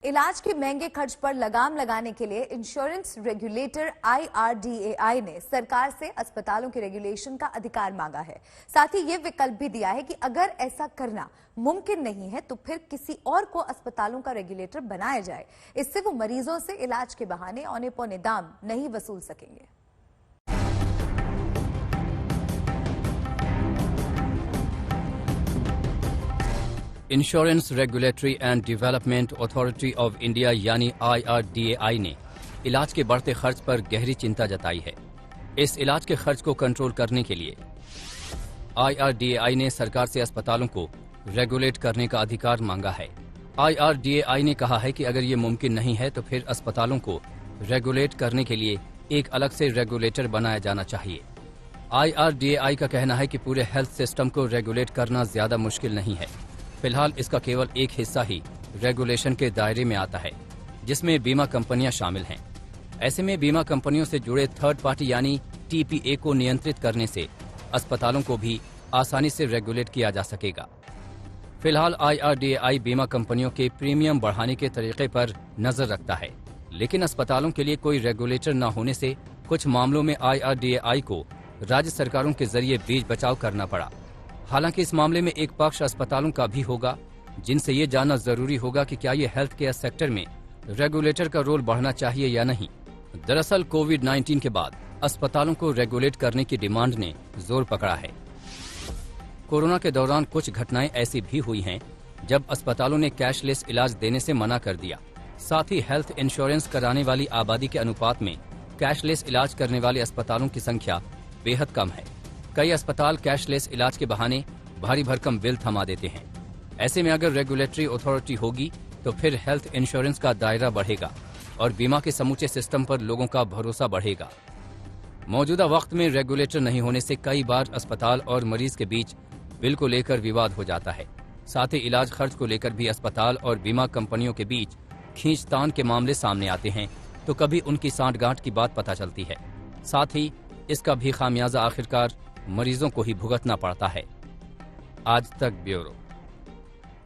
इलाज के महंगे खर्च पर लगाम लगाने के लिए इंश्योरेंस रेगुलेटर IRDAI ने सरकार से अस्पतालों के रेगुलेशन का अधिकार मांगा है। साथ ही ये विकल्प भी दिया है कि अगर ऐसा करना मुमकिन नहीं है तो फिर किसी और को अस्पतालों का रेगुलेटर बनाया जाए। इससे वो मरीजों से इलाज के बहाने औने पौने दाम नहीं वसूल सकेंगे। Insurance regulatory and development authority of India यानी IRDAI ने इलाज के बढ़ते खर्च पर गहरी चिंता जताई है। इस इलाज के खर्च को कंट्रोल करने के लिए IRDAI ने सरकार से अस्पतालों को रेगुलेट करने का अधिकार मांगा है। IRDAI ने कहा है कि अगर ये मुमकिन नहीं है तो फिर अस्पतालों को रेगुलेट करने के लिए एक अलग से रेगुलेटर बनाया जाना चाहिए। IRDAI का कहना है कि पूरे हेल्थ सिस्टम को रेगुलेट करना ज्यादा मुश्किल नहीं है। फिलहाल इसका केवल एक हिस्सा ही रेगुलेशन के दायरे में आता है, जिसमें बीमा कंपनियां शामिल हैं। ऐसे में बीमा कंपनियों से जुड़े थर्ड पार्टी यानी TPA को नियंत्रित करने से अस्पतालों को भी आसानी से रेगुलेट किया जा सकेगा। फिलहाल IRDAI बीमा कंपनियों के प्रीमियम बढ़ाने के तरीके पर नजर रखता है, लेकिन अस्पतालों के लिए कोई रेगुलेटर न होने से कुछ मामलों में IRDAI को राज्य सरकारों के जरिए बीच बचाव करना पड़ा। हालांकि इस मामले में एक पक्ष अस्पतालों का भी होगा, जिनसे ये जानना जरूरी होगा कि क्या ये हेल्थ केयर सेक्टर में रेगुलेटर का रोल बढ़ना चाहिए या नहीं। दरअसल कोविड-19 के बाद अस्पतालों को रेगुलेट करने की डिमांड ने जोर पकड़ा है। कोरोना के दौरान कुछ घटनाएं ऐसी भी हुई हैं जब अस्पतालों ने कैशलेस इलाज देने से मना कर दिया। साथ ही हेल्थ इंश्योरेंस कराने वाली आबादी के अनुपात में कैशलेस इलाज करने वाले अस्पतालों की संख्या बेहद कम है। कई अस्पताल कैशलेस इलाज के बहाने भारी भरकम बिल थमा देते हैं। ऐसे में अगर रेगुलेटरी अथॉरिटी होगी तो फिर हेल्थ इंश्योरेंस का दायरा बढ़ेगा और बीमा के समूचे सिस्टम पर लोगों का भरोसा बढ़ेगा। मौजूदा वक्त में रेगुलेटर नहीं होने से कई बार अस्पताल और मरीज के बीच बिल को लेकर विवाद हो जाता है। साथ ही इलाज खर्च को लेकर भी अस्पताल और बीमा कंपनियों के बीच खींचतान के मामले सामने आते हैं, तो कभी उनकी सांठगांठ की बात पता चलती है। साथ ही इसका भी खामियाजा आखिरकार मरीजों को ही भुगतना पड़ता है। आज तक ब्यूरो।